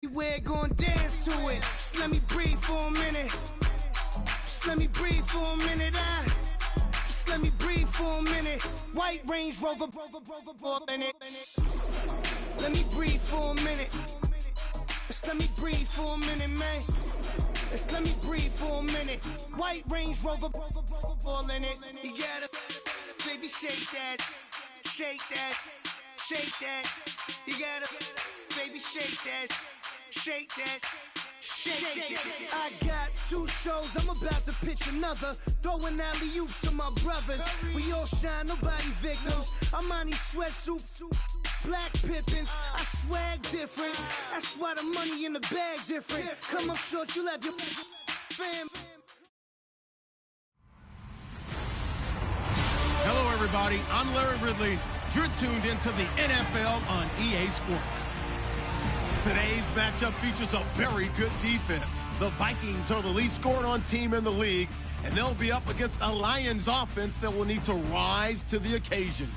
We're gonna dance to it. Just let me breathe for a minute. Just let me breathe for a minute. Just let me breathe for a minute. White Range Rover, in it. Let me breathe for a minute. Just let me breathe for a minute, man. Just let me breathe for a minute. White Range Rover, all in it. You gotta, baby, shake that, shake that, shake that. You gotta, baby, shake that. Shake that, shake that. I got 2 shows, I'm about to pitch another. Throwing alley-oops to my brothers. We all shine, nobody victims. I'm on these sweatsuit, black Pippins. I swag different. That's why the money in the bag different. Come up short, you'll have your fam. Hello, everybody. I'm Larry Ridley. You're tuned into the NFL on EA Sports. Today's matchup features a very good defense. The Vikings are the least scored on team in the league, and they'll be up against a Lions offense that will need to rise to the occasion.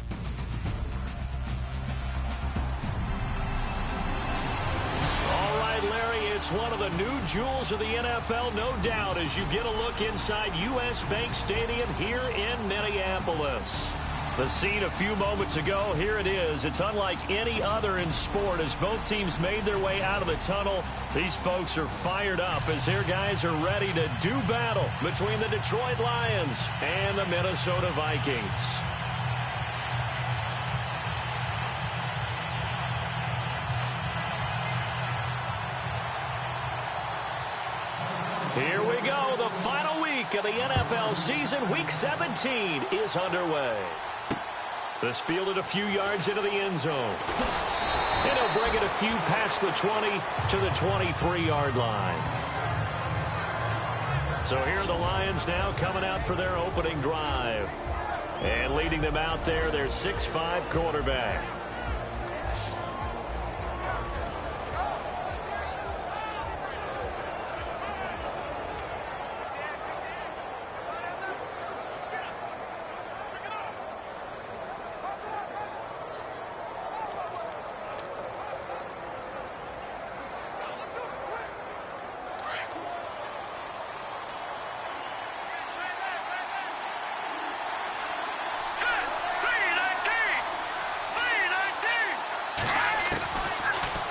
All right, Larry, it's one of the new jewels of the NFL, no doubt, as you get a look inside U.S. Bank Stadium here in Minneapolis. The scene a few moments ago, here it is. It's unlike any other in sport as both teams made their way out of the tunnel. These folks are fired up as their guys are ready to do battle between the Detroit Lions and the Minnesota Vikings. Here we go. The final week of the NFL season. Week 17 is underway. This fielded a few yards into the end zone. And he'll bring it a few past the 20 to the 23-yard line. So here are the Lions now coming out for their opening drive. And leading them out there, their 6'5" quarterback.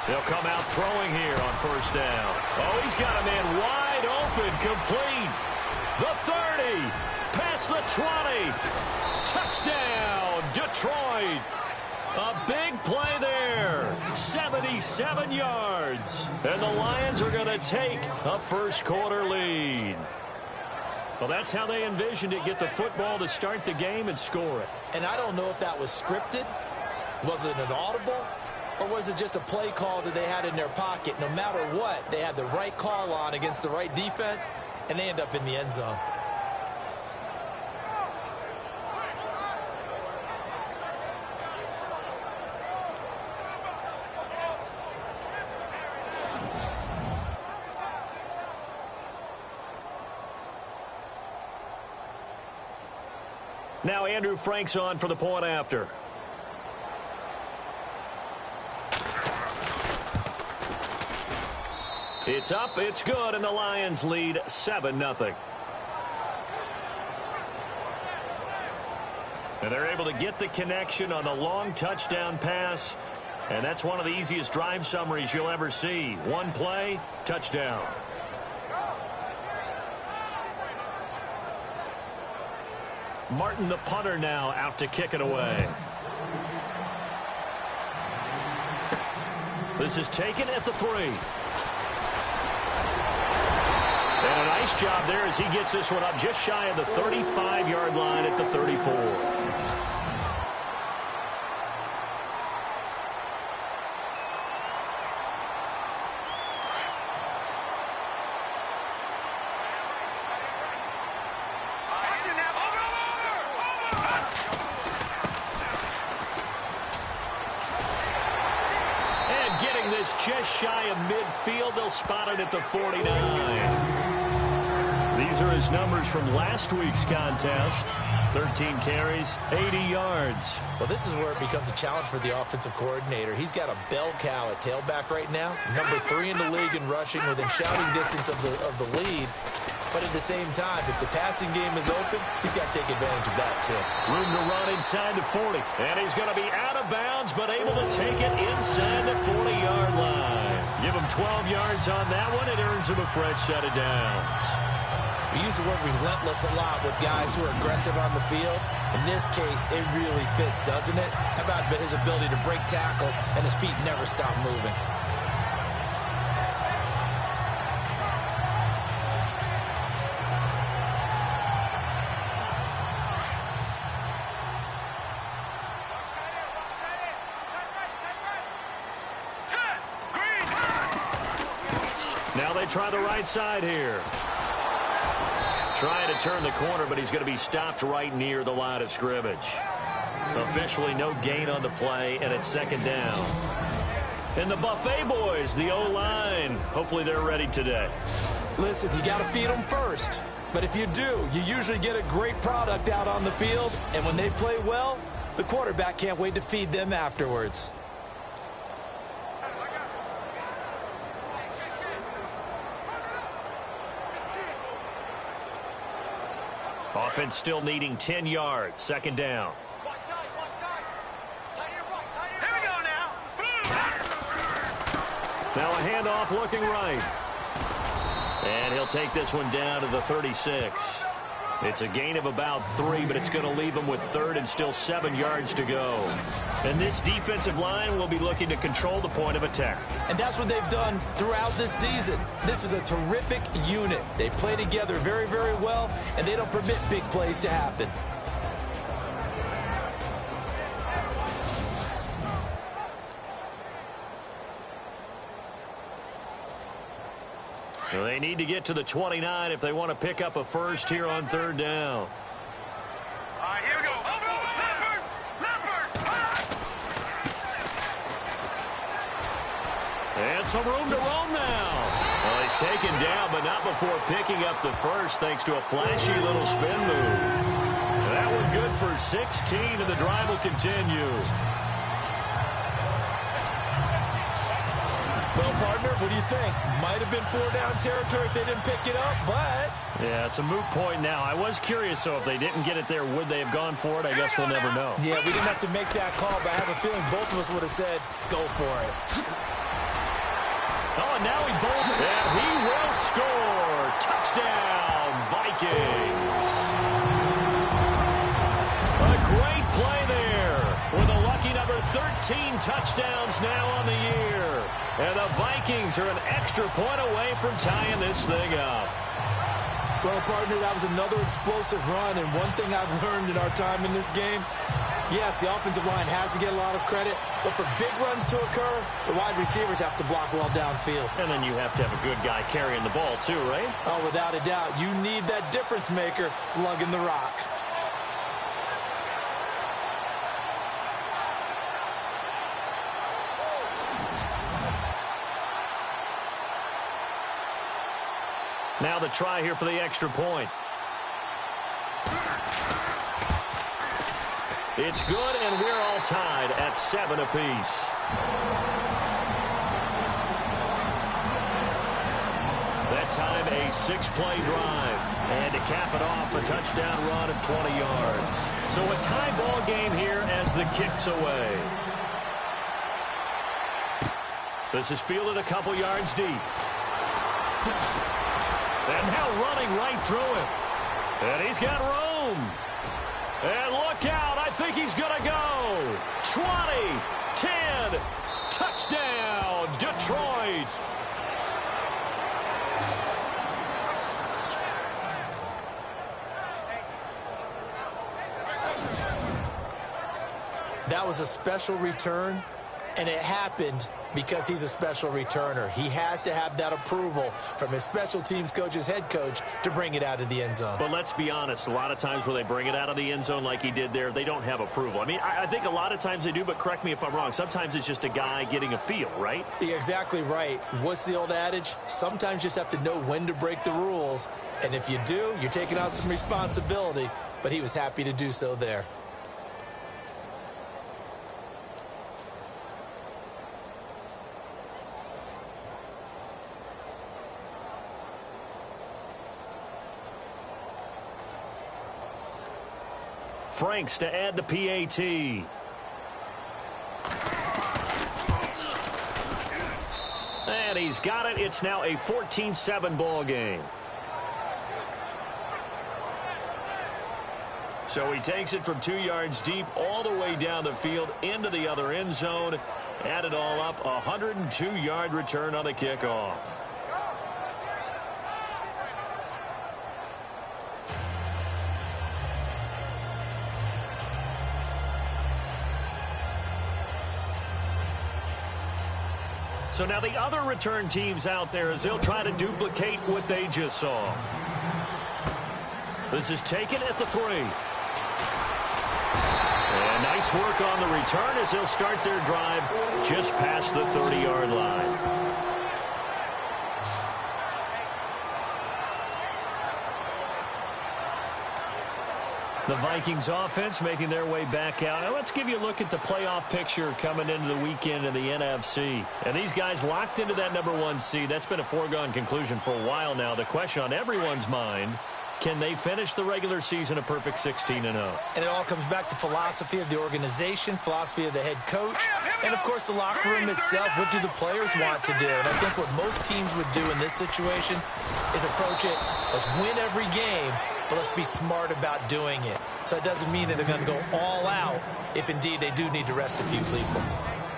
They'll come out throwing here on first down. Oh, he's got a man wide open, complete. The 30, past the 20. Touchdown, Detroit. A big play there. 77 yards. And the Lions are going to take a first-quarter lead. Well, that's how they envisioned it, get the football to start the game and score it. And I don't know if that was scripted. Was it an audible? Or was it just a play call that they had in their pocket? No matter what, they had the right call on against the right defense, and they end up in the end zone. Now Andrew Frank's on for the point after. It's up, it's good, and the Lions lead 7-0. And they're able to get the connection on the long touchdown pass. And that's one of the easiest drive summaries you'll ever see. One play, touchdown. Martin, the punter, now out to kick it away. This is taken at the 3. And a nice job there as he gets this one up just shy of the 35-yard line at the 34. And getting this just shy of midfield, they'll spot it at the 49. These are his numbers from last week's contest. 13 carries, 80 yards. Well, this is where it becomes a challenge for the offensive coordinator. He's got a bell cow at tailback right now. Number 3 in the league in rushing, within shouting distance of the lead. But at the same time, if the passing game is open, he's got to take advantage of that too. Room to run inside the 40. And he's going to be out of bounds, but able to take it inside the 40-yard line. Give him 12 yards on that one. It earns him a fresh set of downs. We use the word relentless a lot with guys who are aggressive on the field. In this case, it really fits, doesn't it? How about his ability to break tackles and his feet never stop moving? Now they try the right side here. Trying to turn the corner, but he's going to be stopped right near the line of scrimmage. Officially no gain on the play, and it's second down. And the Buffet boys, the O-line, hopefully they're ready today. Listen, you got to feed them first. But if you do, you usually get a great product out on the field. And when they play well, the quarterback can't wait to feed them afterwards. Offense still needing 10 yards. Second down. Now a handoff looking right. And he'll take this one down to the 36. It's a gain of about 3, but it's going to leave him with third and still 7 yards to go. And this defensive line will be looking to control the point of attack. And that's what they've done throughout this season. This is a terrific unit. They play together very, very well, and they don't permit big plays to happen. Well, they need to get to the 29 if they want to pick up a first here on third down. Here we go. And some room to roam now. Well, he's taken down, but not before picking up the first thanks to a flashy little spin move. That one good for 16, and the drive will continue. Well, partner, what do you think? Might have been 4-down territory if they didn't pick it up, but... Yeah, it's a moot point now. I was curious, so if they didn't get it there, would they have gone for it? I guess we'll never know. Yeah, we didn't have to make that call, but I have a feeling both of us would have said, go for it. Oh, and now he bowls it. And he will score. Touchdown, Vikings. A great play there with a lucky number 13 touchdowns now on the year. And the Vikings are an extra point away from tying this thing up. Well, partner, that was another explosive run, and one thing I've learned in our time in this game, yes, the offensive line has to get a lot of credit, but for big runs to occur, the wide receivers have to block well downfield. And then you have to have a good guy carrying the ball too, right? Oh, without a doubt. You need that difference maker lugging the rock. Now the try here for the extra point. It's good, and we're all tied at 7 apiece. That time, a 6-play drive. And to cap it off, a touchdown run of 20 yards. So a tie ball game here as the kick's away. This is fielded a couple yards deep. And now running right through him. And he's got room. And look out. I think he's going to go. 20, 10, touchdown, Detroit. That was a special return, and it happened because he's a special returner. He has to have that approval from his special teams coach's head coach to bring it out of the end zone. But let's be honest, a lot of times when they bring it out of the end zone like he did there, they don't have approval. I mean, I think a lot of times they do, but correct me if I'm wrong. Sometimes it's just a guy getting a feel, right? You're exactly right. What's the old adage? Sometimes you just have to know when to break the rules. And if you do, you're taking on some responsibility. But he was happy to do so there. Franks to add the PAT. And he's got it. It's now a 14-7 ball game. So he takes it from 2 yards deep all the way down the field into the other end zone. Add it all up, a 102-yard return on the kickoff. So now the other return teams out there as they'll try to duplicate what they just saw. This is taken at the 3. And nice work on the return as they'll start their drive just past the 30-yard line. The Vikings offense making their way back out. Now let's give you a look at the playoff picture coming into the weekend in the NFC. And these guys locked into that #1 seed. That's been a foregone conclusion for a while now. The question on everyone's mind, can they finish the regular season a perfect 16-0? And it all comes back to philosophy of the organization, philosophy of the head coach, and, of course, the locker room itself. What do the players want to do? And I think what most teams would do in this situation is approach it, let's win every game, but let's be smart about doing it. So it doesn't mean that they're going to go all out if, indeed, they do need to rest a few people.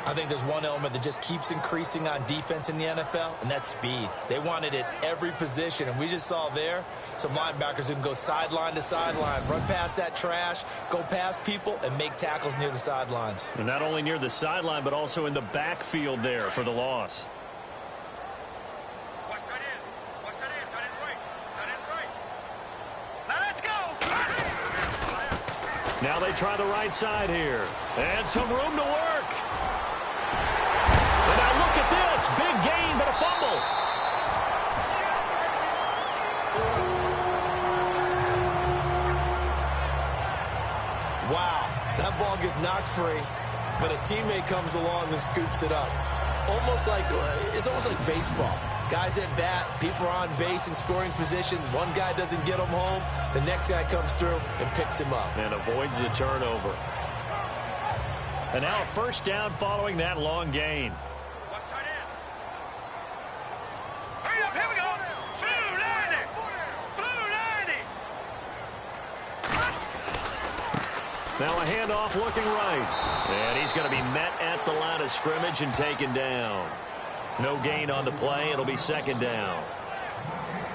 I think there's one element that just keeps increasing on defense in the NFL, and that's speed. They want it at every position, and we just saw there some linebackers who can go sideline to sideline, run past that trash, go past people, and make tackles near the sidelines. And not only near the sideline, but also in the backfield there for the loss. Now they try the right side here. And some room to work. And now look at this. Big gain, but a fumble. Wow. That ball gets knocked free, but a teammate comes along and scoops it up. It's almost like baseball. Guys at bat, people are on base in scoring position. One guy doesn't get him home. The next guy comes through and picks him up. And avoids the turnover. And now a first down following that long gain. Here we go. 290. Blue 90. Now a handoff looking right. And he's going to be met at the line of scrimmage and taken down. No gain on the play. It'll be second down.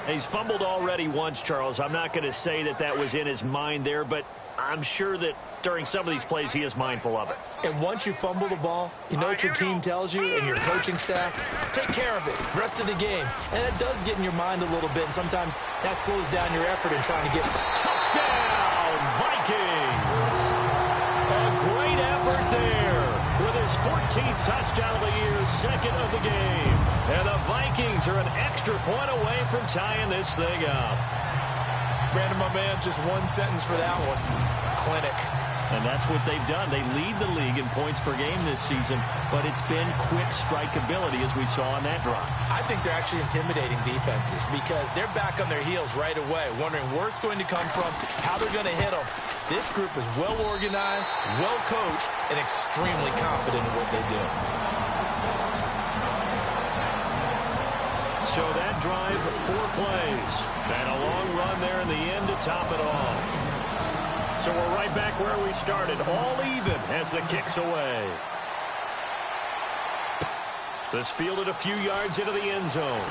He's fumbled already once, Charles. I'm not going to say that that was in his mind there, but I'm sure that during some of these plays he is mindful of it. And once you fumble the ball, you know what your team tells you and your coaching staff? Take care of it. Rest of the game. And it does get in your mind a little bit, and sometimes that slows down your effort in trying to get... Touchdown, Vikings! A great effort there with his 14th touchdown of the year, second of the game. And the Vikings are an extra point away from tying this thing up. Brandon, my man, just one sentence for that one. Clinic. And that's what they've done. They lead the league in points per game this season, but it's been quick strikeability as we saw on that drive. I think they're actually intimidating defenses because they're back on their heels right away, wondering where it's going to come from, how they're going to hit them. This group is well organized, well coached, and extremely confident in what they do. So that drive, 4 plays, and a long run there in the end to top it off. So we're right back where we started, all even as the kick's away. This fielded a few yards into the end zone.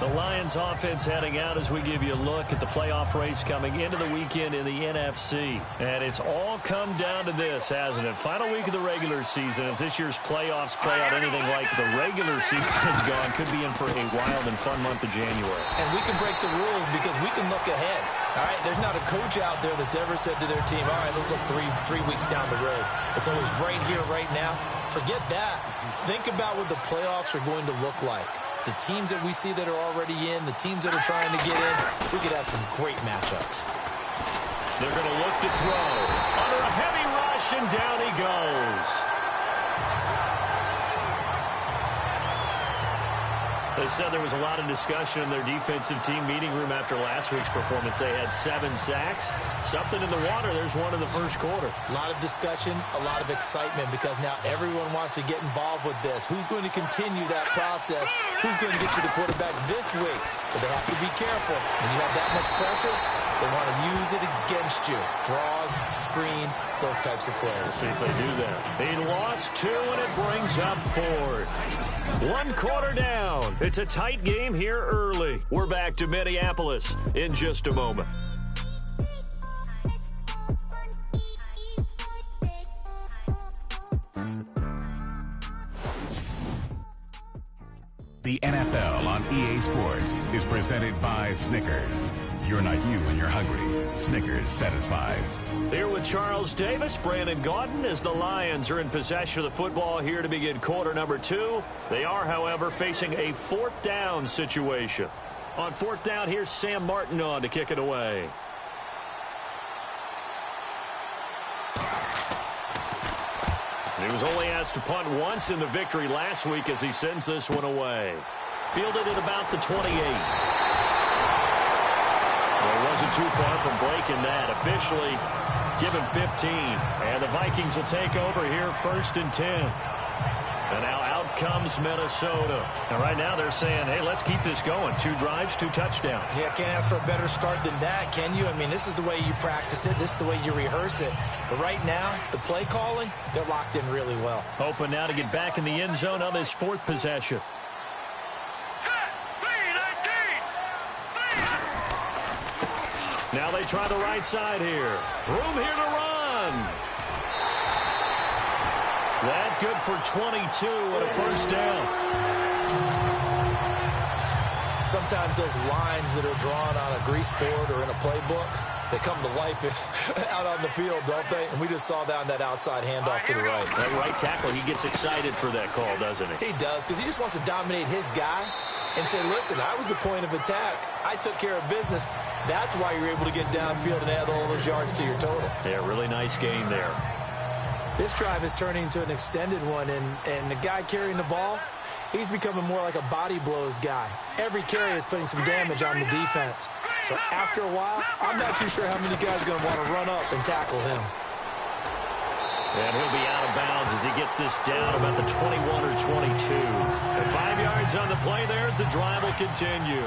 The Lions offense heading out as we give you a look at the playoff race coming into the weekend in the NFC. And it's all come down to this, hasn't it? Final week of the regular season. As this year's playoffs play out anything like the regular season has gone, could be in for a wild and fun month of January. And we can break the rules because we can look ahead. All right, there's not a coach out there that's ever said to their team, all right, let's look three weeks down the road. It's always right here, right now. Forget that. Think about what the playoffs are going to look like. The teams that we see that are already in, the teams that are trying to get in, we could have some great matchups. They're going to look to throw. Under a heavy rush, and down he goes. They said there was a lot of discussion in their defensive team meeting room after last week's performance. They had 7 sacks. Something in the water. There's one in the first quarter. A lot of discussion, a lot of excitement because now everyone wants to get involved with this. Who's going to continue that process? Who's going to get to the quarterback this week? But they have to be careful. When you have that much pressure, they want to use it against you. Draws, screens, those types of plays. Let's see if they do that. He lost 2, and it brings up 4. 1 quarter down. It's a tight game here early. We're back to Minneapolis in just a moment. The NFL on EA Sports is presented by Snickers. You're not you when you're hungry. Snickers satisfies. Here with Charles Davis, Brandon Gaudin, as the Lions are in possession of the football here to begin quarter number 2. They are, however, facing a 4th down situation. On 4th down, here's Sam Martin on to kick it away. He was only asked to punt once in the victory last week as he sends this one away. Fielded at about the 28. Well, it wasn't too far from breaking that. Officially given 15. And the Vikings will take over here 1st and 10. And now out comes Minnesota. And right now they're saying, hey, let's keep this going. 2 drives, 2 touchdowns. Yeah, can't ask for a better start than that, can you? I mean, this is the way you practice it. This is the way you rehearse it. But right now, the play calling, they're locked in really well. Hoping now to get back in the end zone on this 4th possession. Now they try the right side here. Room here to run. That good for 22 and a 1st down. Sometimes those lines that are drawn on a grease board or in a playbook, they come to life out on the field, don't they? And we just saw that on that outside handoff to the right. That right tackle, he gets excited for that call, doesn't he? He does, because he just wants to dominate his guy and say, listen, I was the point of attack. I took care of business. That's why you're able to get downfield and add all those yards to your total. Yeah, really nice game there. This drive is turning into an extended one, and the guy carrying the ball, he's becoming more like a body blows guy. Every carry is putting some damage on the defense. So after a while, I'm not too sure how many guys are going to want to run up and tackle him. And he'll be out of bounds as he gets this down about the 21 or 22. And 5 yards on the play there as the drive will continue.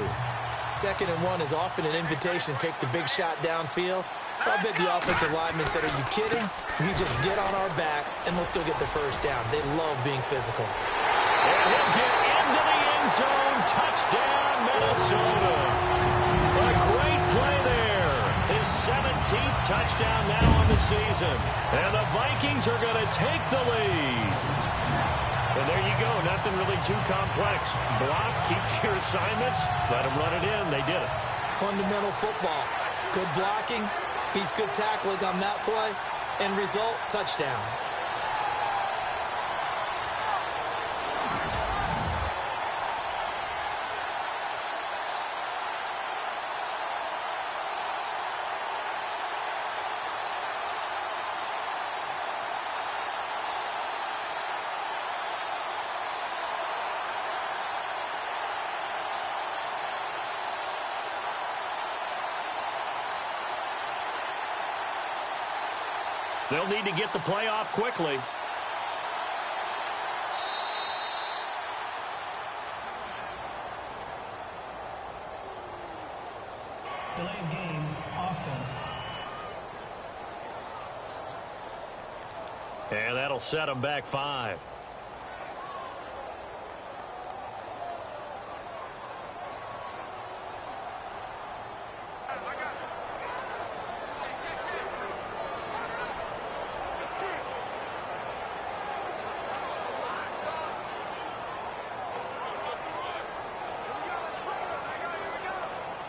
2nd and 1 is often an invitation to take the big shot downfield. I bet the offensive lineman said, are you kidding? We just get on our backs, and we'll still get the 1st down. They love being physical. And he'll get into the end zone. Touchdown, Minnesota. A great play there. His 17th touchdown now on the season. And the Vikings are going to take the lead. And there you go. Nothing really too complex. Block, keep your assignments, let them run it in. They did it. Fundamental football. Good blocking. Beats good tackling on that play. End result, touchdown. They'll need to get the play off quickly. Delay of game, offense. And that'll set them back 5.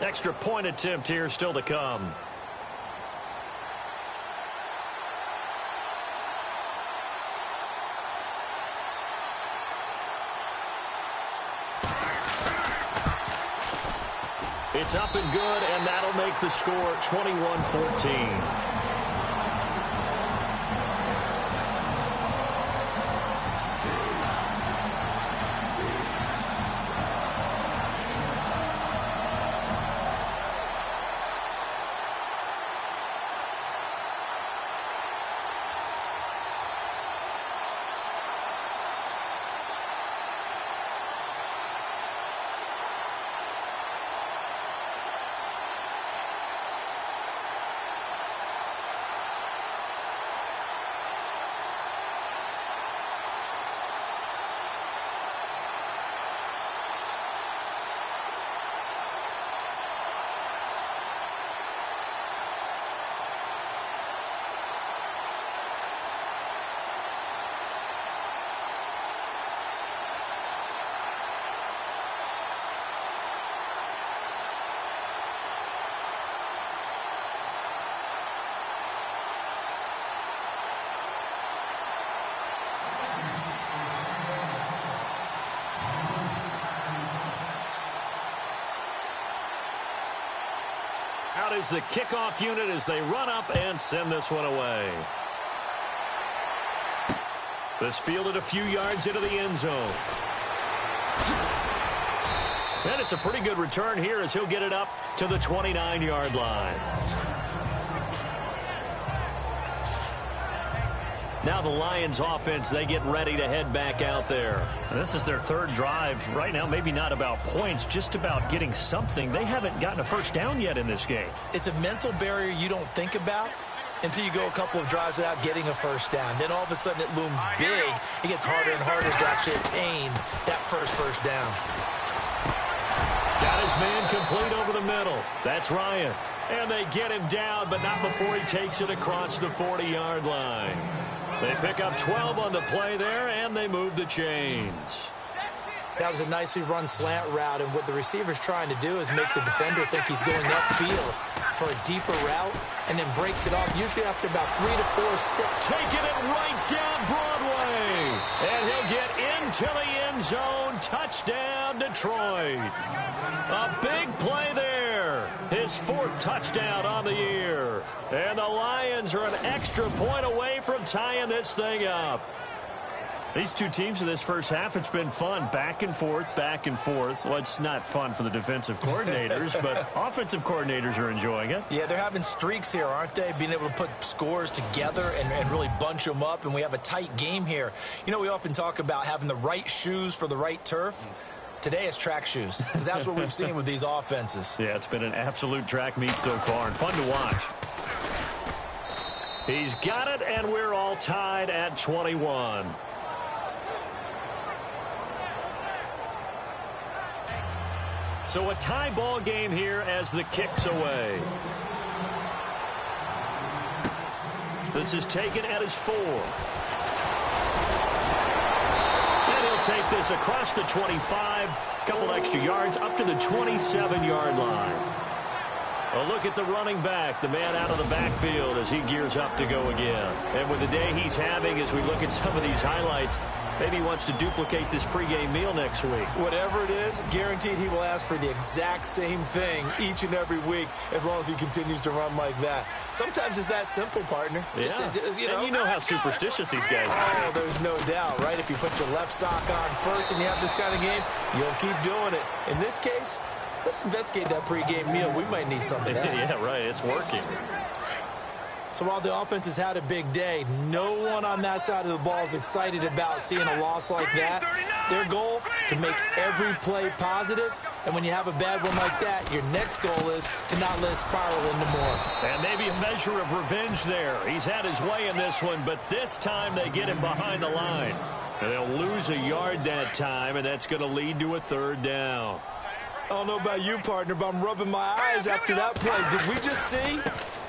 Extra point attempt here still to come. It's up and good, and that'll make the score 21-14. Out is the kickoff unit as they run up and send this one away. This fielded a few yards into the end zone. And it's a pretty good return here as he'll get it up to the 29-yard line. Now the Lions offense, they get ready to head back out there. This is their third drive. Right now, maybe not about points, just about getting something. They haven't gotten a first down yet in this game. It's a mental barrier you don't think about until you go a couple of drives without getting a first down. Then all of a sudden it looms big. It gets harder and harder to actually attain that first down. Got his man complete over the middle. That's Ryan. And they get him down, but not before he takes it across the 40-yard line. They pick up 12 on the play there, and they move the chains. That was a nicely run slant route, and what the receiver's trying to do is make the defender think he's going upfield for a deeper route, and then breaks it off, usually after about 3 to 4 steps. Taking it right down Broadway, and he'll get into the end zone. Touchdown, Detroit. A big play there. His 4th touchdown on the year. And the Lions are an extra point away from tying this thing up. These two teams in this first half, it's been fun. Back and forth, back and forth. Well, it's not fun for the defensive coordinators, but offensive coordinators are enjoying it. Yeah, they're having streaks here, aren't they? Being able to put scores together and really bunch them up, and we have a tight game here. You know, we often talk about having the right shoes for the right turf. Today it's track shoes, because that's what we've seen with these offenses. Yeah, it's been an absolute track meet so far, and fun to watch. He's got it, and we're all tied at 21. So a tie ball game here as the kick's away. This is taken at his 4. And he'll take this across the 25, couple extra yards up to the 27-yard line. A look at the running back, the man out of the backfield as he gears up to go again. And with the day he's having, as we look at some of these highlights, maybe he wants to duplicate this pregame meal next week. Whatever it is, guaranteed he will ask for the exact same thing each and every week as long as he continues to run like that. Sometimes it's that simple, partner. Yeah. And you know how superstitious these guys are. Oh, there's no doubt, right? If you put your left sock on first and you have this kind of game, you'll keep doing it. In this case, let's investigate that pregame meal. We might need something. Yeah, right. It's working. So while the offense has had a big day, no one on that side of the ball is excited about seeing a loss like that. Their goal, to make every play positive. And when you have a bad one like that, your next goal is to not let it spiral into more. And maybe a measure of revenge there. He's had his way in this one, but this time they get him behind the line. And they'll lose a yard that time, and that's going to lead to a 3rd down. I don't know about you, partner, but I'm rubbing my eyes after that play. Did we just see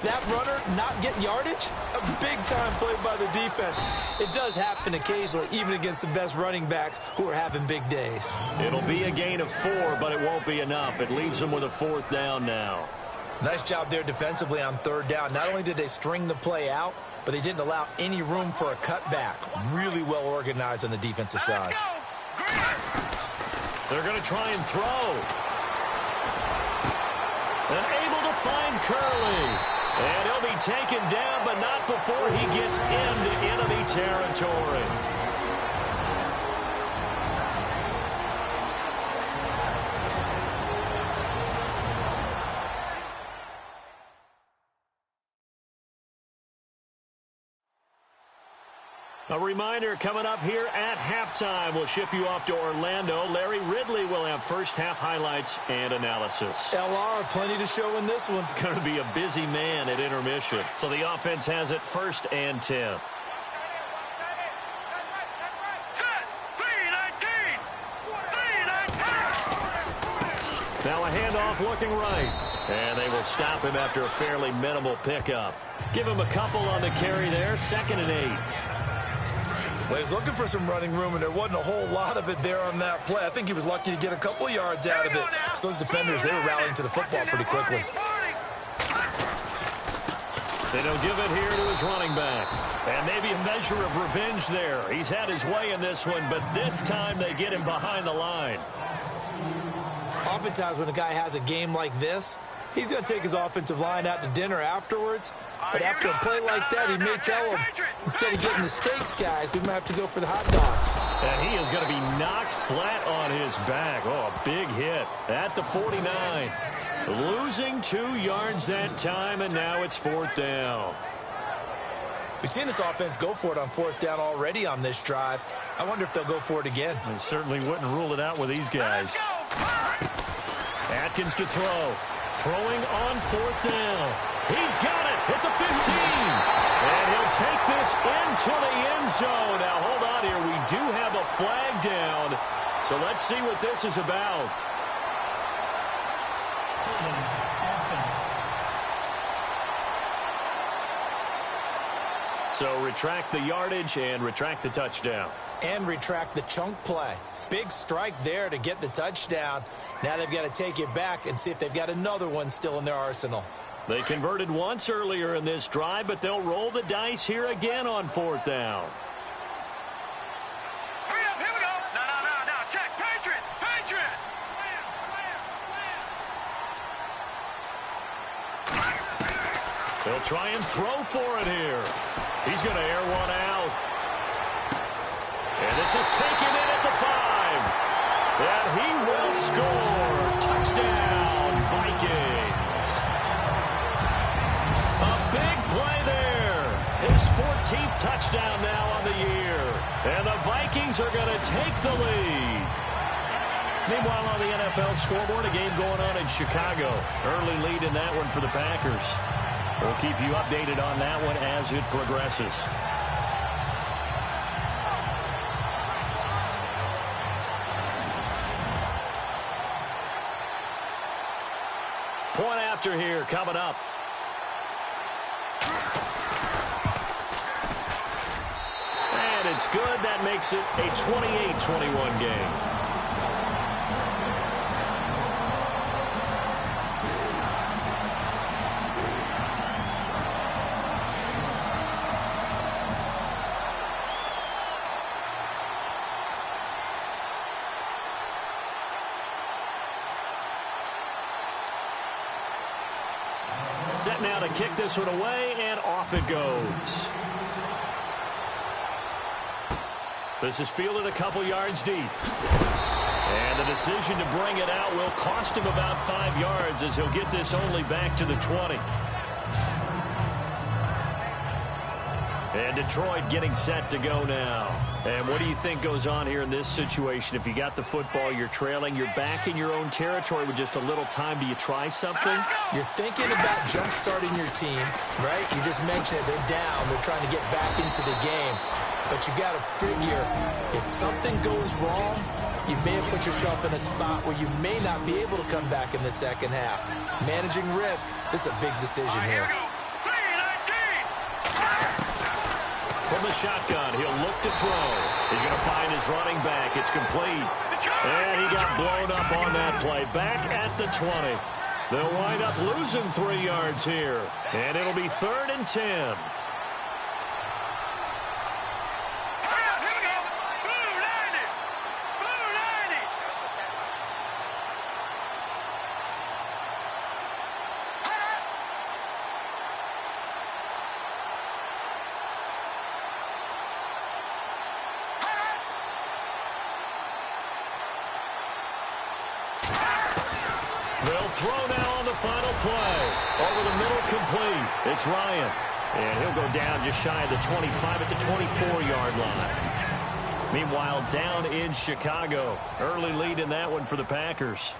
that runner not get yardage? A big-time play by the defense. It does happen occasionally, even against the best running backs who are having big days. It'll be a gain of 4, but it won't be enough. It leaves them with a 4th down now. Nice job there defensively on 3rd down. Not only did they string the play out, but they didn't allow any room for a cutback. Really well organized on the defensive side. They're going to try and throw. And able to find Curley. And he'll be taken down, but not before he gets into enemy territory. A reminder coming up here at halftime. We'll ship you off to Orlando. Larry Ridley will have first half highlights and analysis. LR, plenty to show in this one. Going to be a busy man at intermission. So the offense has it 1st and 10. Now a handoff looking right. And they will stop him after a fairly minimal pickup. Give him a couple on the carry there. 2nd and 8. Well, he was looking for some running room, and there wasn't a whole lot of it there on that play. I think he was lucky to get a couple of yards out of it. So those defenders, they were rallying to the football pretty quickly. Then he'll give it here to his running back. And maybe a measure of revenge there. He's had his way in this one, but this time they get him behind the line. Oftentimes when a guy has a game like this, he's going to take his offensive line out to dinner afterwards. But after a play like that, he may tell them, instead of getting the steaks, guys, we might have to go for the hot dogs. And he is going to be knocked flat on his back. Oh, a big hit at the 49. Losing 2 yards that time, and now it's 4th down. We've seen this offense go for it on 4th down already on this drive. I wonder if they'll go for it again. I certainly wouldn't rule it out with these guys. Atkins to throw. Throwing on 4th down. He's got it at the 15. And he'll take this into the end zone. Now, hold on here. We do have a flag down. So let's see what this is about. So retract the yardage and retract the touchdown. And retract the chunk play. Big strike there to get the touchdown. Now they've got to take it back and see if they've got another one still in their arsenal. They converted once earlier in this drive, but they'll roll the dice here again on 4th down. Hurry up, here we go. No, check. Patriot. They'll try and throw for it here. He's going to air one out. And this is taken in at the 5. And he will score. Touchdown, Vikings. A big play there. His 14th touchdown now on the year. And the Vikings are going to take the lead. Meanwhile, on the NFL scoreboard, a game going on in Chicago. Early lead in that one for the Packers. We'll keep you updated on that one as it progresses. Point after here coming up. And it's good. That makes it a 28-21 game. Set now to kick this one away, and off it goes. This is fielded a couple yards deep. And the decision to bring it out will cost him about 5 yards as he'll get this only back to the 20. And Detroit getting set to go now. And what do you think goes on here in this situation? If you got the football, you're trailing, you're back in your own territory with just a little time. Do you try something? You're thinking about jump-starting your team, right? You just mentioned it. They're down. They're trying to get back into the game. But you got to figure, if something goes wrong, you may have put yourself in a spot where you may not be able to come back in the second half. Managing risk, this is a big decision here. From the shotgun, he'll look to throw. He's going to find his running back. It's complete. And he got blown up on that play. Back at the 20. They'll wind up losing 3 yards here. And it'll be 3rd and 10. They'll throw now on the final play. Over the middle, complete. It's Ryan. And he'll go down just shy of the 25 at the 24-yard line. Meanwhile, down in Chicago. Early lead in that one for the Packers.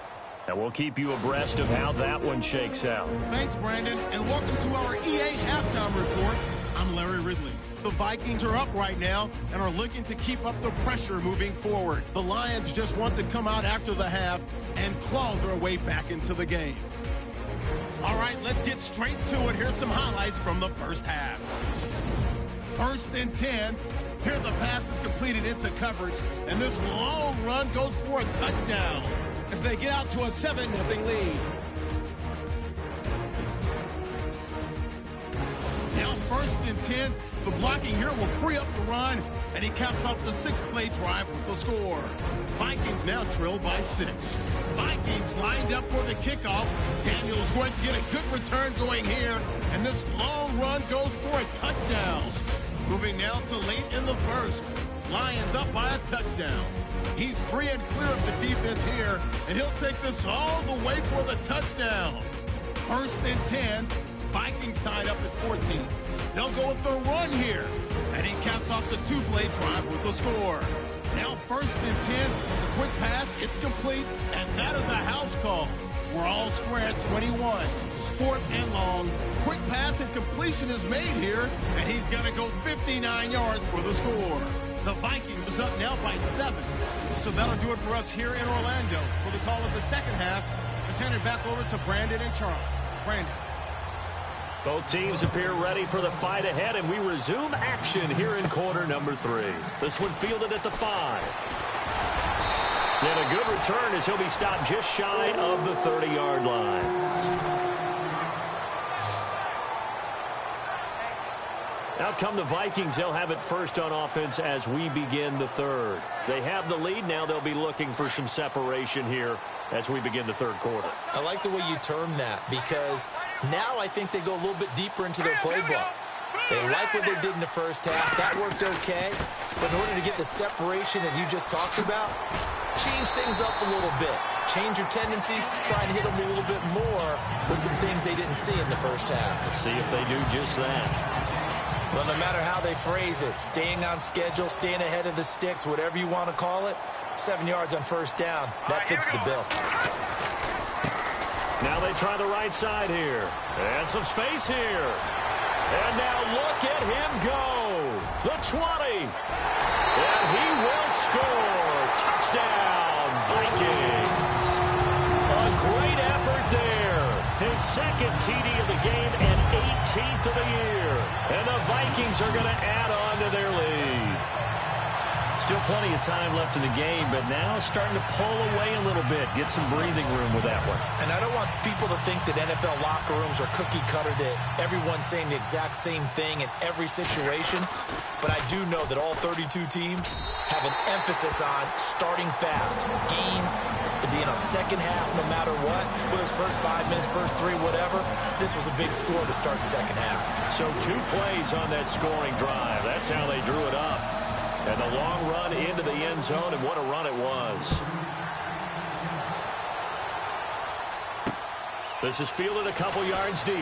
And we'll keep you abreast of how that one shakes out. Thanks, Brandon, and welcome to our EA Halftime Report. I'm Larry Ridley. The Vikings are up right now and are looking to keep up the pressure moving forward. The Lions just want to come out after the half and claw their way back into the game. All right, let's get straight to it. Here's some highlights from the first half. 1st and 10. Here the pass is completed into coverage, and this long run goes for a touchdown as they get out to a 7-0 lead. Now 1st and 10. The blocking here will free up the run, and he caps off the 6-play drive with the score. Vikings now trail by 6. Vikings lined up for the kickoff. Daniel's going to get a good return going here, and this long run goes for a touchdown. Moving now to late in the first. Lions up by a touchdown. He's free and clear of the defense here, and he'll take this all the way for the touchdown. 1st and 10. Vikings tied up at 14. They'll go with the run here, and he caps off the 2-play drive with the score. Now 1st and 10, the quick pass, it's complete, and that is a house call. We're all square at 21. 4th and long, quick pass and completion is made here, and he's going to go 59 yards for the score. The Vikings is up now by 7. So that'll do it for us here in Orlando. For the call of the second half, let's hand it back over to Brandon and Charles. Brandon. Both teams appear ready for the fight ahead, and we resume action here in quarter number 3. This one fielded at the 5. And a good return as he'll be stopped just shy of the 30-yard line. Out come the Vikings. They'll have it first on offense as we begin the third. They have the lead. Now they'll be looking for some separation here as we begin the third quarter. I like the way you term that, because now I think they go a little bit deeper into their playbook. They like what they did in the first half. That worked okay. But in order to get the separation that you just talked about, change things up a little bit. Change your tendencies. Try and hit them a little bit more with some things they didn't see in the first half. Let's see if they do just that. Well, no matter how they phrase it, staying on schedule, staying ahead of the sticks, whatever you want to call it, 7 yards on first down, that fits the bill. Now they try the right side here. And some space here. And now look at him go. The 20. And he will score. Touchdown, Vikings. A great effort there. His second TD of the game and 18th of the year. And the Vikings are going to add on to their lead. Still plenty of time left in the game, but now starting to pull away a little bit. Get some breathing room with that one. And I don't want people to think that NFL locker rooms are cookie cutter, that everyone's saying the exact same thing in every situation. But I do know that all 32 teams have an emphasis on starting fast. Game, second half, no matter what. Whether it's first 5 minutes, first 3, whatever. This was a big score to start second half. So 2 plays on that scoring drive. That's how they drew it up. And the long run into the end zone, and what a run it was. This is fielded a couple yards deep.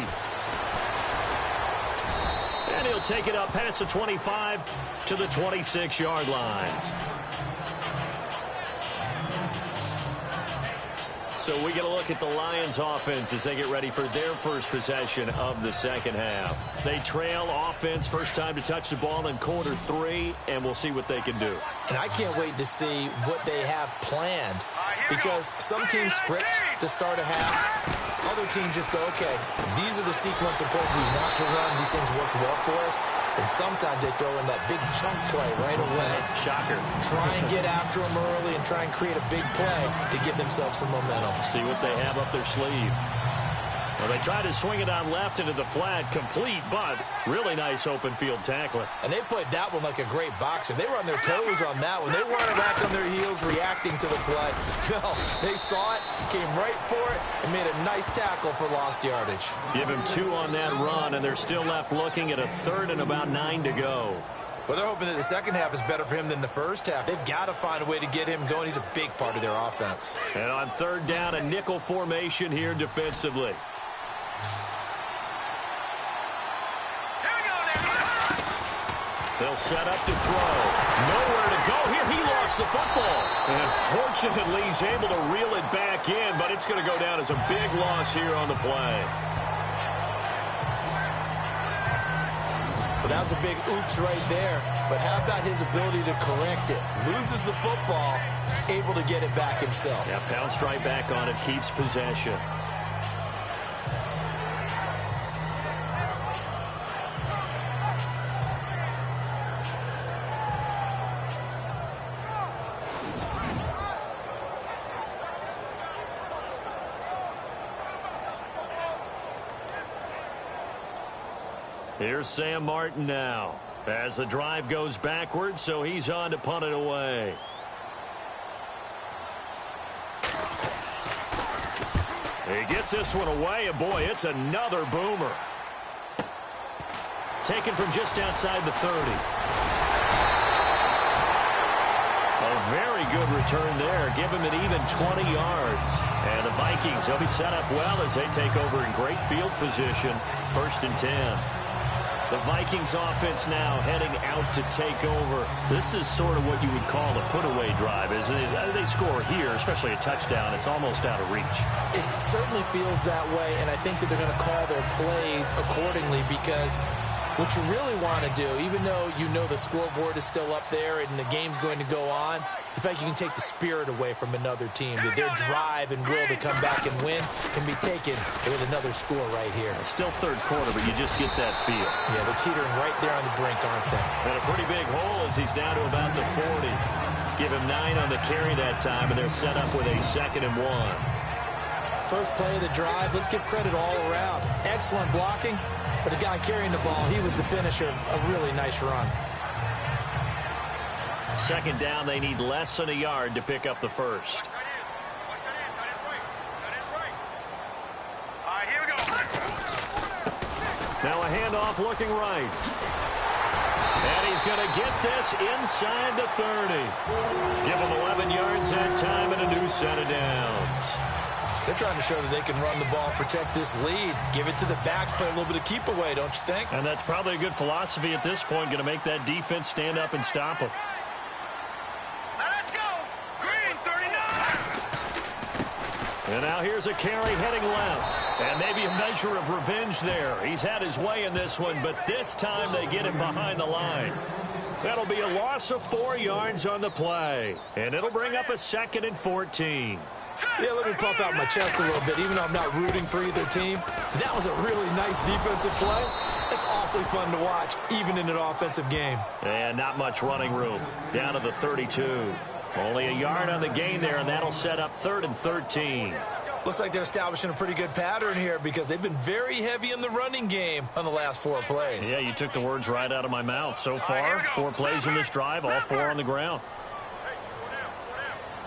And he'll take it up past the 25 to the 26-yard line. So we get a look at the Lions offense as they get ready for their first possession of the second half. They trail offense, first time to touch the ball in quarter 3, and we'll see what they can do. And I can't wait to see what they have planned, because some teams script to start a half. Other teams just go, okay, these are the sequence of plays we want to run. These things worked well for us. And sometimes they throw in that big chunk play right away. Shocker. Try and get after them early and try and create a big play to give themselves some momentum. See what they have up their sleeve. Well, they tried to swing it on left into the flat, complete, but really nice open field tackling. And they played that one like a great boxer. They were on their toes on that one. They weren't back on their heels reacting to the play. No, they saw it, came right for it, and made a nice tackle for lost yardage. Give him 2 on that run, and they're still left looking at a 3rd and about 9 to go. Well, they're hoping that the second half is better for him than the first half. They've got to find a way to get him going. He's a big part of their offense. And on 3rd down, a nickel formation here defensively. They'll set up to throw. Nowhere to go here. He lost the football. And fortunately, he's able to reel it back in, but it's going to go down as a big loss here on the play. Well, that was a big oops right there. But how about his ability to correct it? Loses the football, able to get it back himself. Yeah, pounced right back on it, keeps possession. Here's Sam Martin now as the drive goes backwards, so he's on to punt it away. He gets this one away, and boy, it's another boomer. Taken from just outside the 30. A very good return there. Give him an even 20 yards. And the Vikings, they'll be set up well as they take over in great field position. 1st and 10. The Vikings offense now heading out to take over. This is sort of what you would call a put-away drive, isn't it? They score here, especially a touchdown. It's almost out of reach. It certainly feels that way, and I think that they're going to call their plays accordingly, because what you really want to do, even though you know the scoreboard is still up there and the game's going to go on, in fact, you can take the spirit away from another team. That their drive and will to come back and win can be taken with another score right here. It's still 3rd quarter, but you just get that feel. Yeah, they're teetering right there on the brink, aren't they? And a pretty big hole as he's down to about the 40. Give him 9 on the carry that time, and they're set up with a 2nd and 1. First play of the drive, let's give credit all around. Excellent blocking, but the guy carrying the ball, he was the finisher. A really nice run. 2nd down, they need less than a yard to pick up the first. All right, here we go. Now a handoff looking right. And he's going to get this inside the 30. Give him 11 yards that time and a new set of downs. They're trying to show that they can run the ball, protect this lead, give it to the backs, play a little bit of keep away, don't you think? And that's probably a good philosophy at this point, going to make that defense stand up and stop them. And now here's a carry heading left. And maybe a measure of revenge there. He's had his way in this one, but this time they get him behind the line. That'll be a loss of 4 yards on the play. And it'll bring up a 2nd and 14. Yeah, let me puff out my chest a little bit, even though I'm not rooting for either team. That was a really nice defensive play. It's awfully fun to watch, even in an offensive game. And not much running room. Down to the 32. Only a yard on the gain there, and that'll set up 3rd and 13. Looks like they're establishing a pretty good pattern here, because they've been very heavy in the running game on the last 4 plays. Yeah, you took the words right out of my mouth. So far, 4 plays in this drive, all 4 on the ground.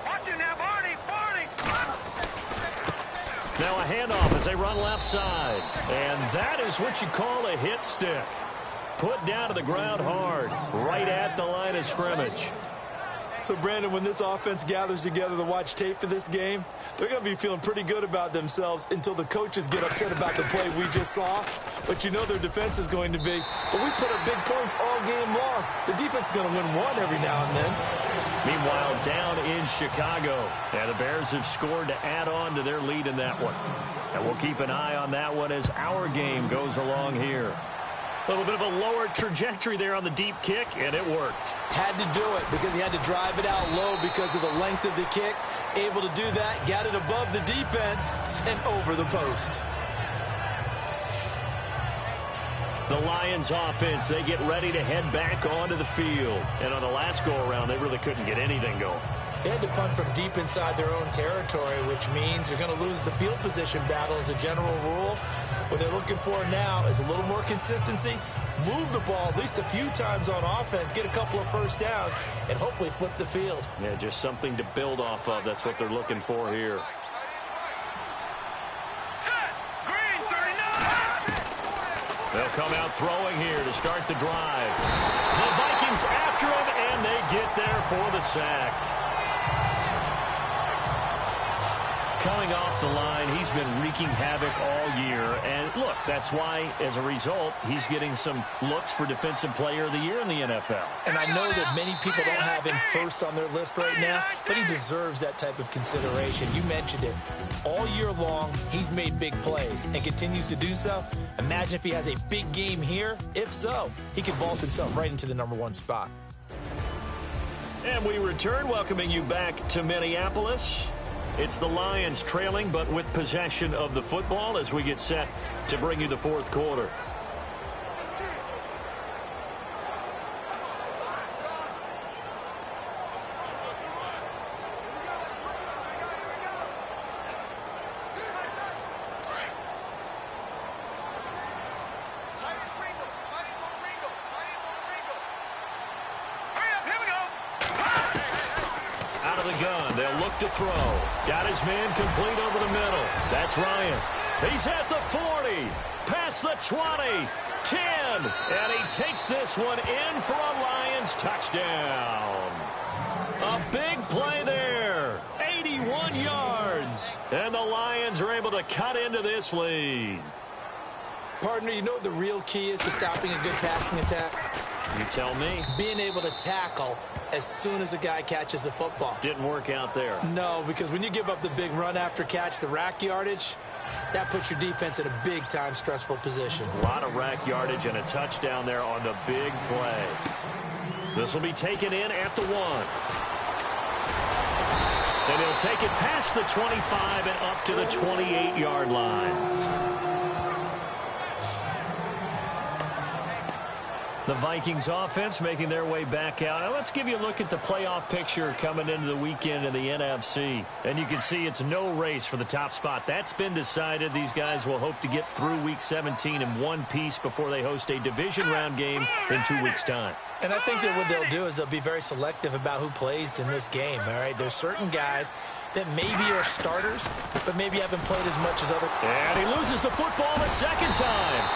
Watch it now, Barney. Now a handoff as they run left side. And that is what you call a hit stick. Put down to the ground hard, right at the line of scrimmage. So, Brandon, when this offense gathers together to watch tape for this game, they're going to be feeling pretty good about themselves until the coaches get upset about the play we just saw. But you know their defense is going to be, but we put up big points all game long. The defense is going to win one every now and then. Meanwhile, down in Chicago, and the Bears have scored to add on to their lead in that one. And we'll keep an eye on that one as our game goes along here. A little bit of a lower trajectory there on the deep kick, and it worked. Had to do it because he had to drive it out low because of the length of the kick. Able to do that, got it above the defense, and over the post. The Lions offense, they get ready to head back onto the field. And on the last go-around, they really couldn't get anything going. They had to punt from deep inside their own territory, which means you're going to lose the field position battle as a general rule. What they're looking for now is a little more consistency, move the ball at least a few times on offense, get a couple of first downs, and hopefully flip the field. Yeah, just something to build off of. That's what they're looking for here. They'll come out throwing here to start the drive. The Vikings after him, and they get there for the sack. Coming off the line, he's been wreaking havoc all year. And look, that's why, as a result, he's getting some looks for Defensive Player of the Year in the NFL. And I know that many people don't have him first on their list right now, but he deserves that type of consideration. You mentioned it. All year long, he's made big plays and continues to do so. Imagine if he has a big game here. If so, he could vault himself right into the #1 spot. And we return, welcoming you back to Minneapolis. It's the Lions trailing, but with possession of the football as we get set to bring you the fourth quarter. To throw. Got his man complete over the middle. That's Ryan. He's at the 40. Past the 20. 10. And he takes this one in for a Lions touchdown. A big play there. 81 yards. And the Lions are able to cut into this lead. Partner, you know what the real key is to stopping a good passing attack? You tell me. Being able to tackle as soon as a guy catches the football. Didn't work out there. No, because when you give up the big run after catch, the rack yardage, that puts your defense in a big-time stressful position. A lot of rack yardage and a touchdown there on the big play. This will be taken in at the 1. And he'll take it past the 25 and up to the 28-yard line. The Vikings offense making their way back out. Now let's give you a look at the playoff picture coming into the weekend in the NFC. And you can see it's no race for the top spot. That's been decided. These guys will hope to get through Week 17 in one piece before they host a division round game in 2 weeks' time. And I think that what they'll do is they'll be very selective about who plays in this game, all right? There's certain guys that maybe are starters, but maybe haven't played as much as other. And he loses the football the second time.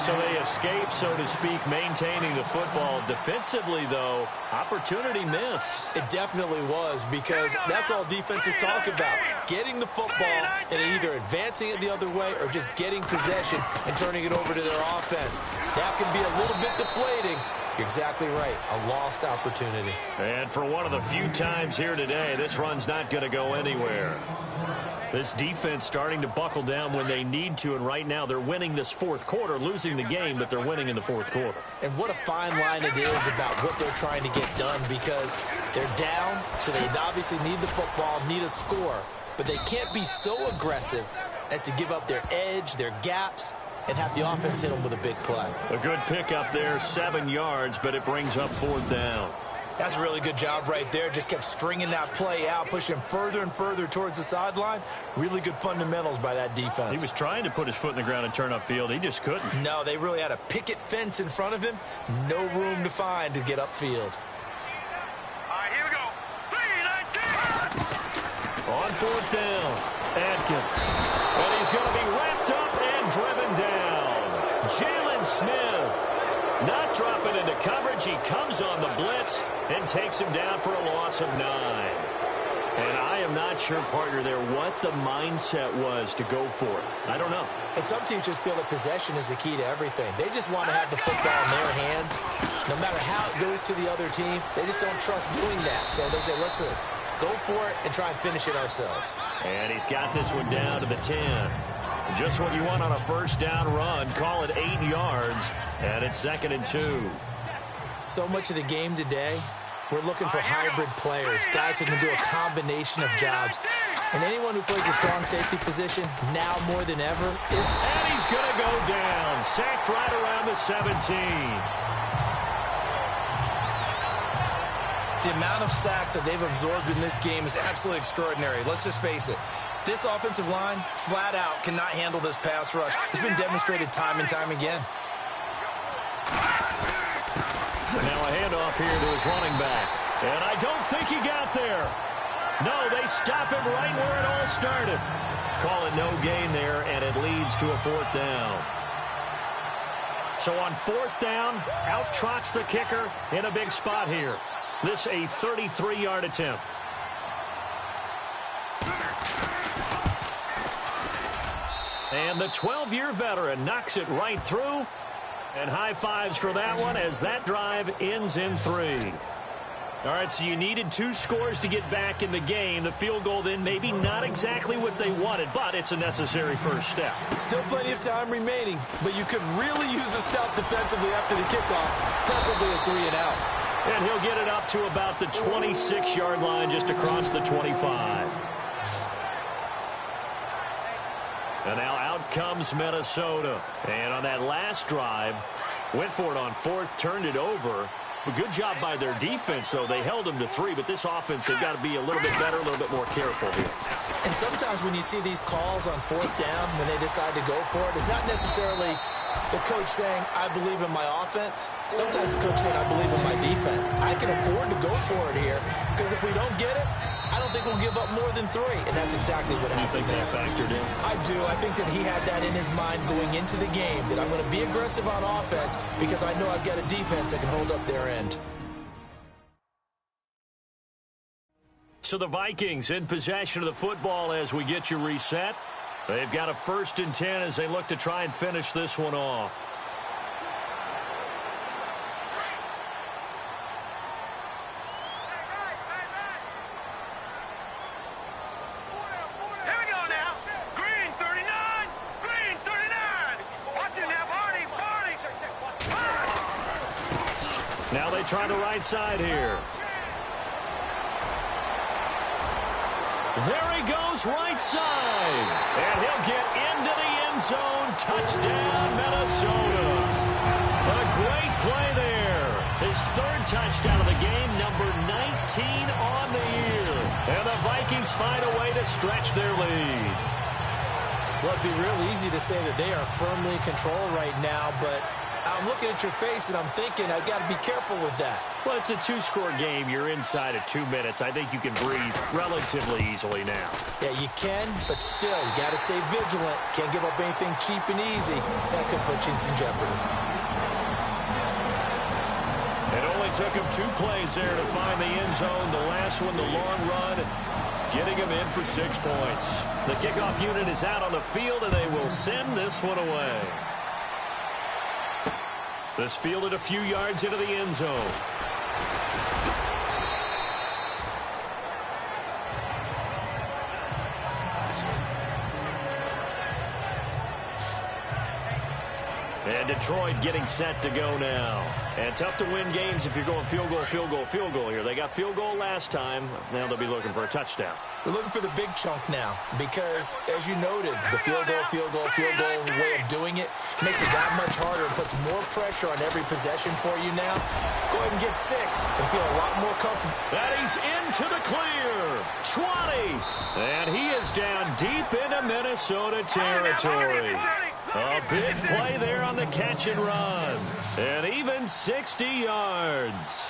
So they escape, so to speak, maintaining the football. Defensively, though, opportunity miss. It definitely was, because that's all defenses talk about. Getting the football and either advancing it the other way or just getting possession and turning it over to their offense. That can be a little bit deflating. You're exactly right. A lost opportunity. And for one of the few times here today, this run's not going to go anywhere. This defense starting to buckle down when they need to, and right now they're winning this fourth quarter, losing the game, but they're winning in the fourth quarter. And what a fine line it is about what they're trying to get done, because they're down, so they obviously need the football, need a score, but they can't be so aggressive as to give up their edge, their gaps, and have the offense hit them with a big play. A good pickup there, 7 yards, but it brings up 4th down. That's a really good job right there. Just kept stringing that play out, pushing him further and further towards the sideline. Really good fundamentals by that defense. He was trying to put his foot in the ground and turn upfield. He just couldn't. No, they really had a picket fence in front of him. No room to find to get upfield. All right, here we go. 3-19. On 4th down, Atkins. And he's going to be wrapped up and driven down. Jalen Smith. Not dropping into coverage. He comes on the blitz and takes him down for a loss of 9. And I am not sure, partner, there what the mindset was to go for it. I don't know. And some teams just feel that possession is the key to everything. They just want to have the football in their hands. No matter how it goes to the other team, they just don't trust doing that. So they say, listen, go for it and try and finish it ourselves. And he's got this one down to the 10. Just what you want on a first down run. Call it 8 yards, and it's 2nd and 2. So much of the game today, we're looking for hybrid players, guys who can do a combination of jobs. And anyone who plays a strong safety position, now more than ever, is... And he's going to go down. Sacked right around the 17. The amount of sacks that they've absorbed in this game is absolutely extraordinary. Let's just face it. This offensive line, flat out, cannot handle this pass rush. It's been demonstrated time and time again. Now a handoff here to his running back. And I don't think he got there. No, they stop him right where it all started. Call it no gain there, and it leads to a 4th down. So on 4th down, out trots the kicker in a big spot here. This a 33-yard attempt. And the 12-year veteran knocks it right through. And high fives for that one as that drive ends in 3. All right, so you needed 2 scores to get back in the game. The field goal then maybe not exactly what they wanted, but it's a necessary first step. Still plenty of time remaining, but you could really use a stop defensively after the kickoff, preferably a 3 and out. And he'll get it up to about the 26-yard line just across the 25. And now out comes Minnesota. And on that last drive, went for it on 4th, turned it over. A good job by their defense, though. They held them to 3, but this offense, they've got to be a little bit better, a little bit more careful here. And sometimes when you see these calls on 4th down, when they decide to go for it, it's not necessarily the coach saying, I believe in my offense. Sometimes the coach saying, I believe in my defense. I can afford to go for it here, because if we don't get it, I don't think we'll give up more than 3, and that's exactly what happened there. You think that factored in? I do. I think that he had that in his mind going into the game, that I'm going to be aggressive on offense because I know I've got a defense that can hold up their end. So the Vikings in possession of the football as we get you reset. They've got a 1st and 10 as they look to try and finish this one off. Here we go now. Green 39. Green 39. Watch it now, Barney. Now they try the right side here. There he goes, right side. And he'll get into the end zone. Touchdown, Minnesota. A great play there. His 3rd touchdown of the game, number 19 on the year. And the Vikings find a way to stretch their lead. Well, it'd be real easy to say that they are firmly in control right now, but I'm looking at your face and I'm thinking I've got to be careful with that. Well, it's a 2-score game. You're inside of 2 minutes. I think you can breathe relatively easily now. Yeah, you can, but still, you got to stay vigilant. Can't give up anything cheap and easy. That could put you in some jeopardy. It only took him 2 plays there to find the end zone. The last one, the long run, getting him in for 6 points. The kickoff unit is out on the field, and they will send this one away. This fielded a few yards into the end zone. And Detroit getting set to go now. And tough to win games if you're going field goal, field goal, field goal here. They got field goal last time. Now they'll be looking for a touchdown. They're looking for the big chunk now because, as you noted, the field goal way of doing it makes it that much harder and puts more pressure on every possession for you now. Go ahead and get 6 and feel a lot more comfortable. That he's into the clear. 20. And he is down deep into Minnesota territory. A big play there on the catch and run. And even 60 yards.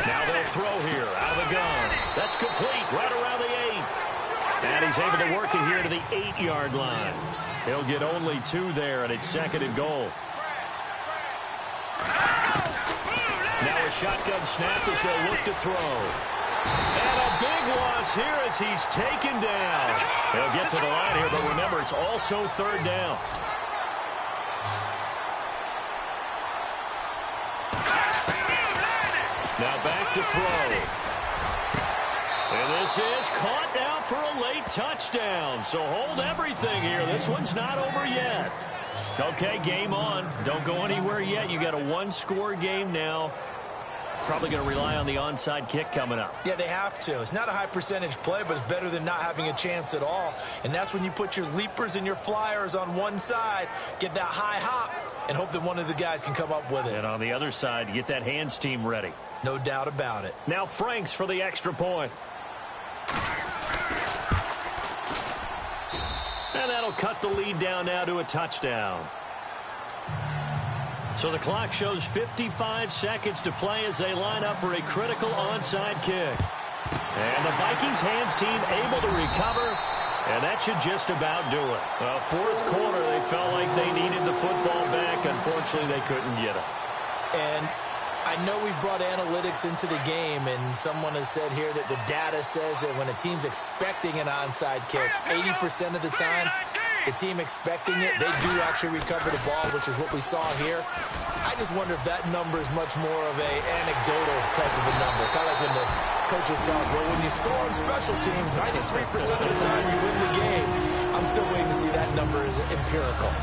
Now they'll throw here out of the gun. That's complete right around the 8. And he's able to work it here to the 8-yard line. He'll get only 2 there, and it's 2nd and goal. Now a shotgun snap as they'll look to throw. And a big loss here as he's taken down. He'll get to the line here, but remember, it's also 3rd down. Now back to throw. And this is caught now for a late touchdown. So hold everything here. This one's not over yet. Okay, game on. Don't go anywhere yet. You got a 1-score game now. Probably going to rely on the onside kick coming up. Yeah, they have to. It's not a high percentage play, but it's better than not having a chance at all. And that's when you put your leapers and your flyers on one side, get that high hop, and hope that one of the guys can come up with it. And on the other side, you get that hands team ready. No doubt about it. Now Franks for the extra point. And that'll cut the lead down now to a touchdown. So the clock shows 55 seconds to play as they line up for a critical onside kick. And the Vikings hands team able to recover, and that should just about do it. Well, 4th quarter, they felt like they needed the football back. Unfortunately, they couldn't get it. And I know we brought analytics into the game, and someone has said here that the data says that when a team's expecting an onside kick, 80% of the time, the team expecting it, they do actually recover the ball, which is what we saw here. I just wonder if that number is much more of a anecdotal type of a number. Kind of like when the coaches tell us, well, when you score on special teams, 93% of the time you win the game. I'm still waiting to see that number is empirical.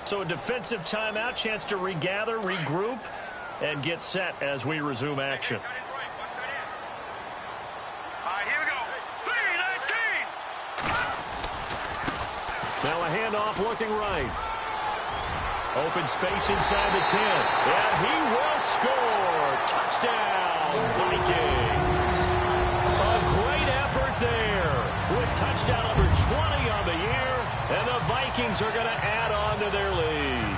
So a defensive timeout, chance to regather, regroup, and get set as we resume action. All right, here we go. 3-19. Now a handoff looking right. Open space inside the 10. And he will score. Touchdown, Vikings. A great effort there with touchdown number 20 on the year. And the Vikings are going to add on to their lead.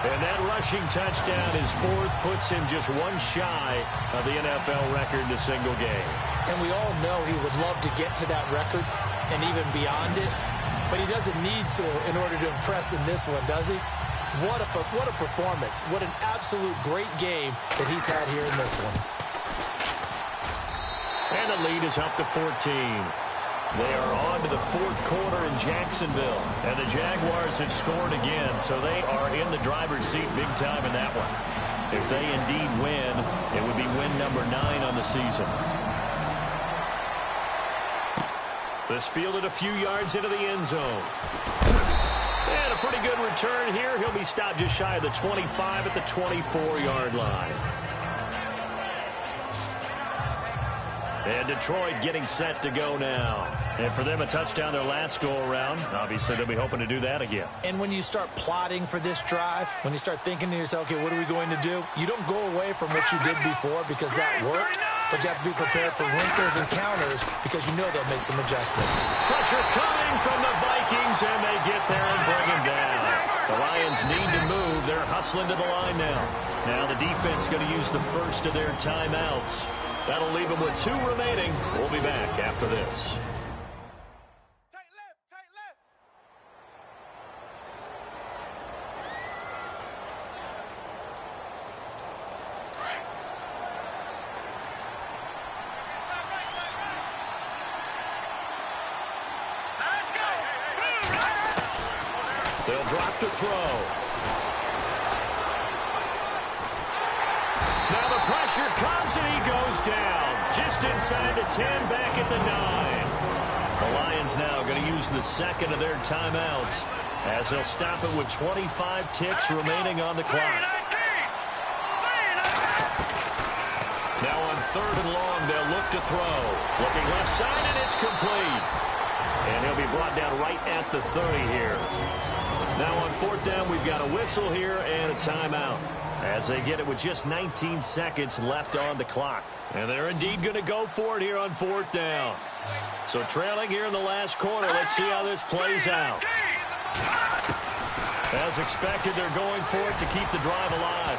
And that rushing touchdown, his 4th, puts him just 1 shy of the NFL record in a single game. And we all know he would love to get to that record and even beyond it. But he doesn't need to in order to impress in this one, does he? What a performance. What an absolute great game that he's had here in this one. And the lead is up to 14. They are on to the 4th quarter in Jacksonville. And the Jaguars have scored again, so they are in the driver's seat big time in that one. If they indeed win, it would be win number 9 on the season. This fielded a few yards into the end zone. And a pretty good return here. He'll be stopped just shy of the 25 at the 24-yard line. And Detroit getting set to go now. And for them, a touchdown their last go-around. Obviously, they'll be hoping to do that again. And when you start plotting for this drive, when you start thinking to yourself, okay, what are we going to do? You don't go away from what you did before because that worked. But you have to be prepared for wrinkles and counters because you know they'll make some adjustments. Pressure coming from the Vikings, and they get there and bring him down. The Lions need to move. They're hustling to the line now. Now the defense going to use the first of their timeouts. That'll leave them with 2 remaining. We'll be back after this. Tight left, tight left. Let's go. They'll drop to throw. Now the pressure comes and he goes down. Just inside the 10, back at the 9. The Lions now going to use the second of their timeouts as they'll stop it with 25 ticks remaining on the clock. Now on 3rd and long, they'll look to throw. Looking left side, and it's complete. And he'll be brought down right at the 30 here. Now on 4th down, we've got a whistle here and a timeout as they get it with just 19 seconds left on the clock. And they're indeed going to go for it here on 4th down. So trailing here in the last quarter, let's see how this plays out. As expected, they're going for it to keep the drive alive.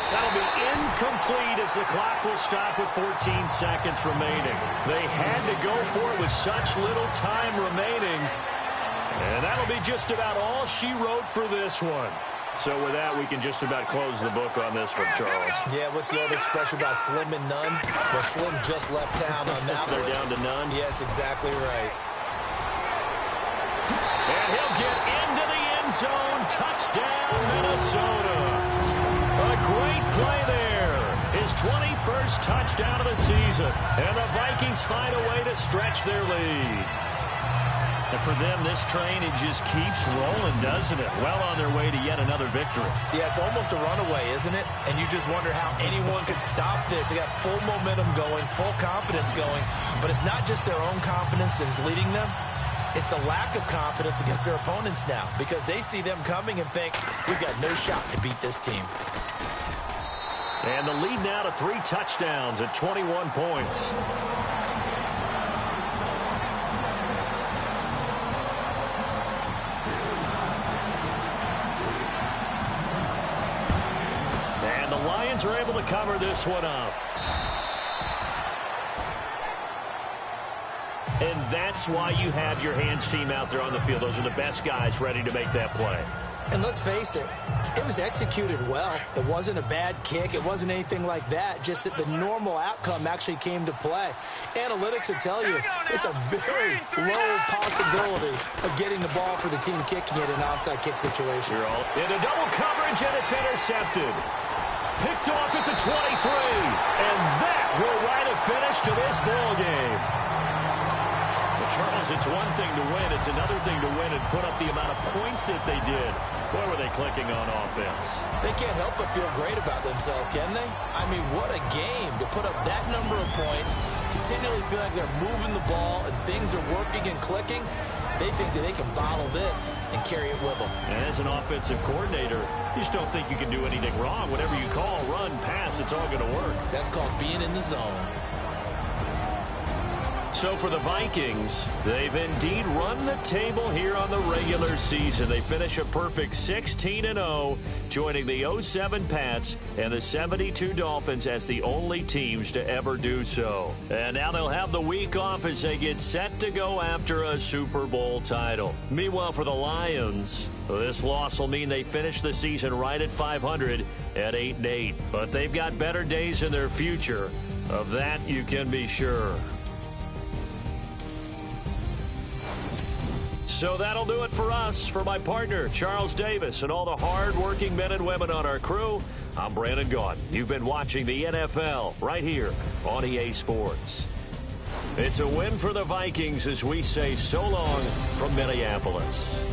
That'll be incomplete as the clock will stop with 14 seconds remaining. They had to go for it with such little time remaining. And that'll be just about all she wrote for this one. So with that, we can just about close the book on this one, Charles. Yeah, what's the old expression about slim and none? Well, Slim just left town on that one. They're down to none? Yes, exactly right. And he'll get into the end zone. Touchdown, Minnesota. A great play there. His 21st touchdown of the season. And the Vikings find a way to stretch their lead. And for them, this train, it just keeps rolling, doesn't it? Well on their way to yet another victory. Yeah, it's almost a runaway, isn't it? And you just wonder how anyone could stop this. They got full momentum going, full confidence going. But it's not just their own confidence that's leading them. It's the lack of confidence against their opponents now, because they see them coming and think, we've got no shot to beat this team. And the lead now to 3 touchdowns at 21 points. And the Lions are able to cover this one up. And that's why you have your hands team out there on the field. Those are the best guys ready to make that play. And let's face it, it was executed well. It wasn't a bad kick. It wasn't anything like that. Just that the normal outcome actually came to play. Analytics will tell you it's a very low possibility of getting the ball for the team kicking it in an onside kick situation. You're all into double coverage, and it's intercepted. Picked off at the 23. And that will write a finish to this ball game. Charles, it's one thing to win. It's another thing to win and put up the amount of points that they did. Boy, were they clicking on offense. They can't help but feel great about themselves, can they? I mean, what a game to put up that number of points, continually feel like they're moving the ball and things are working and clicking. They think that they can bottle this and carry it with them. And as an offensive coordinator, you just don't think you can do anything wrong. Whatever you call, run, pass, it's all going to work. That's called being in the zone. So for the Vikings, they've indeed run the table here on the regular season. They finish a perfect 16-0, joining the 07 Pats and the 72 Dolphins as the only teams to ever do so. And now they'll have the week off as they get set to go after a Super Bowl title. Meanwhile, for the Lions, this loss will mean they finish the season right at 500 at 8-8. But they've got better days in their future. Of that, you can be sure. So that'll do it for us. For my partner, Charles Davis, and all the hard-working men and women on our crew, I'm Brandon Gaudin. You've been watching the NFL right here on EA Sports. It's a win for the Vikings as we say so long from Minneapolis.